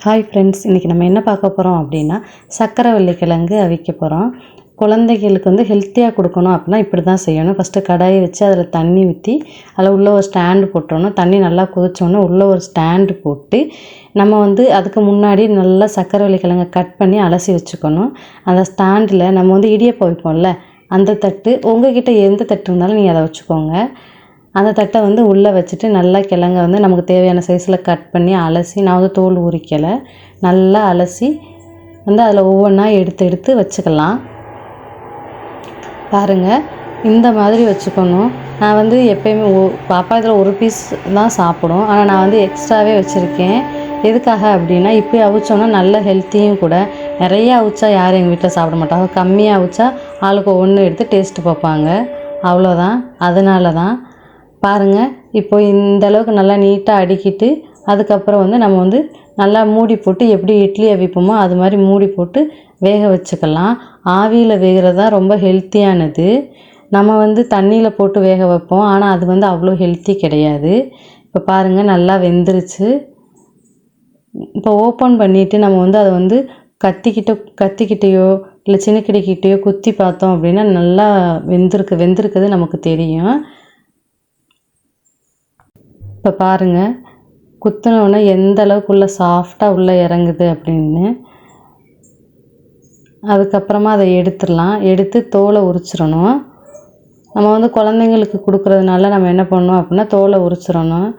Hi friends, இன்றைக்கி நம்ம என்ன பார்க்க போகிறோம் அப்படின்னா சக்கரவள்ளி கிழங்கு அவிக்க போகிறோம். குழந்தைகளுக்கு ஹெல்த்தியாக கொடுக்கணும் அப்படின்னா இப்படி தான் செய்யணும். ஃபஸ்ட்டு கடாயை வச்சு அதில் தண்ணி ஊற்றி அதில் உள்ள ஒரு ஸ்டாண்டு போட்டுறணும். தண்ணி நல்லா கொதிச்சோன்னே உள்ளே ஒரு ஸ்டாண்டு போட்டு நம்ம அதுக்கு முன்னாடி நல்லா சக்கரவள்ளி கிழங்கை கட் பண்ணி அலசி வச்சுக்கணும். அந்த ஸ்டாண்டில் நம்ம இடியப்பம் வைப்போம்ல, அந்த தட்டு உங்கள்கிட்ட எந்த தட்டு இருந்தாலும் நீங்கள் அதை வச்சுக்கோங்க. அந்த தட்டை உள்ளே வச்சுட்டு நல்லா கிழங்க நமக்கு தேவையான சைஸில் கட் பண்ணி அலசி, நான் தோல் உரிக்கலை, நல்லா அலசி அதில் ஒவ்வொன்றா எடுத்து வச்சுக்கலாம். பாருங்கள், இந்த மாதிரி வச்சுக்கணும். நான் எப்போயுமே பாப்பா இதில் ஒரு பீஸ் தான் சாப்பிடும், ஆனால் நான் எக்ஸ்ட்ராவே வச்சுருக்கேன். எதுக்காக அப்படின்னா இப்போ அவிச்சோன்னா நல்ல ஹெல்த்தியும் கூட. நிறைய அவிச்சா யாரும் எங்கள் வீட்டில் சாப்பிட மாட்டாங்க. கம்மியாக அவிச்சா ஆளுக்கு ஒன்று எடுத்து டேஸ்ட்டு பார்ப்பாங்க, அவ்வளோதான். அதனால தான் பாருங்கள். இப்போ இந்த அளவுக்கு நல்லா நீட்டாக அடுக்கிட்டு அதுக்கப்புறம் நம்ம நல்லா மூடி போட்டு எப்படி இட்லி அவிப்போமோ அது மாதிரி மூடி போட்டு வேக வச்சுக்கலாம். ஆவியில் வேகிறது தான் ரொம்ப ஹெல்த்தியானது. நம்ம தண்ணியில் போட்டு வேக வைப்போம், ஆனால் அது அவ்வளோ ஹெல்த்தி கிடையாது. இப்போ பாருங்கள், நல்லா வெந்துருச்சு. இப்போ ஓப்பன் பண்ணிவிட்டு நம்ம அதை கத்திக்கிட்டேயோ இல்லை சின்னக்கிடிக்கிட்டேயோ குத்தி பார்த்தோம் அப்படின்னா நல்லா வெந்திருக்குது நமக்கு தெரியும். இப்போ பாருங்கள், குத்தினோடனே எந்த அளவுக்கு உள்ள சாஃப்டாக உள்ளே இறங்குது அப்படின்னு. அதுக்கப்புறமா அதை எடுத்துடலாம். எடுத்து தோலை உரிச்சிடணும். நம்ம குழந்தைங்களுக்கு கொடுக்குறதுனால நம்ம என்ன பண்ணணும் அப்படின்னா தோலை உரிச்சிடணும்.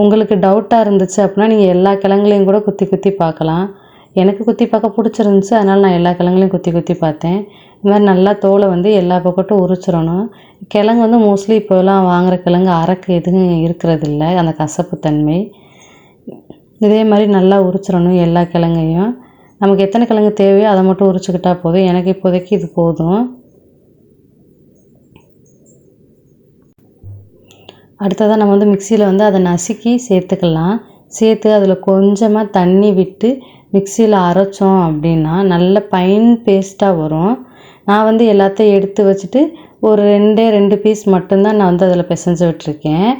உங்களுக்கு டவுட்டாக இருந்துச்சு அப்படின்னா நீங்கள் எல்லா கிழங்குலையும் கூட குத்தி பார்க்கலாம். எனக்கு குத்தி பார்க்க பிடிச்சிருந்துச்சி, அதனால் நான் எல்லா கிழங்குலையும் குத்தி பார்த்தேன். இந்த மாதிரி நல்லா தோலை எல்லா பக்கட்டும் உரிச்சிடணும். கிழங்கு மோஸ்ட்லி இப்போலாம் வாங்குகிற கிழங்கு அரைக்கு எதுவும் இருக்கிறதில்ல, அந்த கசப்பு தன்மை. இதே மாதிரி நல்லா உரிச்சிடணும் எல்லா கிழங்கையும். நமக்கு எத்தனை கிழங்கு தேவையோ அதை மட்டும் உரிச்சிக்கிட்டால் போதும். எனக்கு இப்போதைக்கு இது போதும். அடுத்ததாக நம்ம மிக்சியில் அதை நசுக்கி சேர்த்துக்கலாம். சேர்த்து அதில் கொஞ்சமாக தண்ணி விட்டு மிக்சியில் அரைச்சோம் அப்படின்னா நல்ல ஃபைன் பேஸ்ட்டாக வரும். நான் எல்லாத்தையும் எடுத்து வச்சுட்டு ஒரு 2 பீஸ் மட்டும்தான் நான் அதில் பிசைஞ்சு விட்டுருக்கேன்.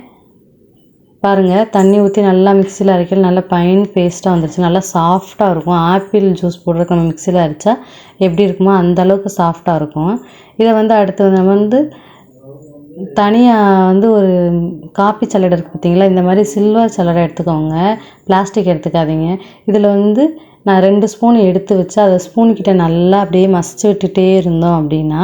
பாருங்கள், தண்ணி ஊற்றி நல்லா மிக்சியில் அரைக்கல நல்லா ஃபைன் பேஸ்ட்டாக வந்துருச்சு. நல்லா சாஃப்டாக இருக்கும். ஆப்பிள் ஜூஸ் போடுறதுக்கு நம்ம மிக்சியில் அரைச்சா எப்படி இருக்குமோ அந்தளவுக்கு சாஃப்டாக இருக்கும். இதை அடுத்து நம்ம தனியாக ஒரு காப்பி சல்லடை இருக்குது பார்த்தீங்களா, இந்த மாதிரி சில்வர் சல்லடை எடுத்துக்கோங்க, பிளாஸ்டிக் எடுத்துக்காதீங்க. இதில் நான் 2 ஸ்பூன் எடுத்து வச்சு அதை ஸ்பூனுக்கிட்ட நல்லா அப்படியே மசிச்சு விட்டுட்டே இருந்தோம் அப்படின்னா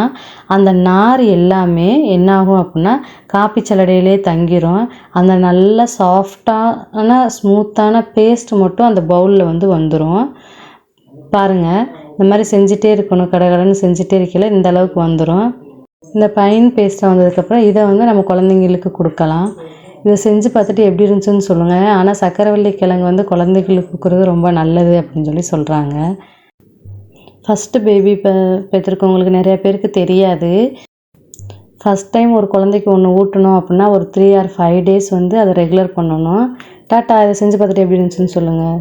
அந்த நார் எல்லாமே என்னாகும் அப்படின்னா காப்பி சல்லடையிலே தங்கிரும். அந்த நல்ல சாஃப்டான ஸ்மூத்தான பேஸ்ட் மட்டும் அந்த பவுலில் வந்துடும். பாருங்கள், இந்த மாதிரி செஞ்சிட்டே இருக்கணும், கடகடன்னு செஞ்சிட்டே இருக்கல இந்த அளவுக்கு வந்துடும். இந்த ஃபைன் பேஸ்ட்டாக வந்ததுக்கப்புறம் இதை நம்ம குழந்தைங்களுக்கு கொடுக்கலாம். இதை செஞ்சு பார்த்துட்டு எப்படி இருந்துச்சுன்னு சொல்லுங்கள். ஆனால் சக்கரவள்ளி கிழங்கு குழந்தைகளுக்கு கொடுக்குறது ரொம்ப நல்லது அப்படின்னு சொல்கிறாங்க. ஃபஸ்ட்டு பேபி பெற்றிருக்கவங்களுக்கு நிறைய பேருக்கு தெரியாது. ஃபஸ்ட் டைம் ஒரு குழந்தைக்கு ஒன்று ஊட்டணும் அப்படின்னா ஒரு 3 or 5 days அதை ரெகுலர் பண்ணணும். டாட்டா, இதை செஞ்சு பார்த்துட்டு எப்படி இருந்துச்சுன்னு சொல்லுங்கள்.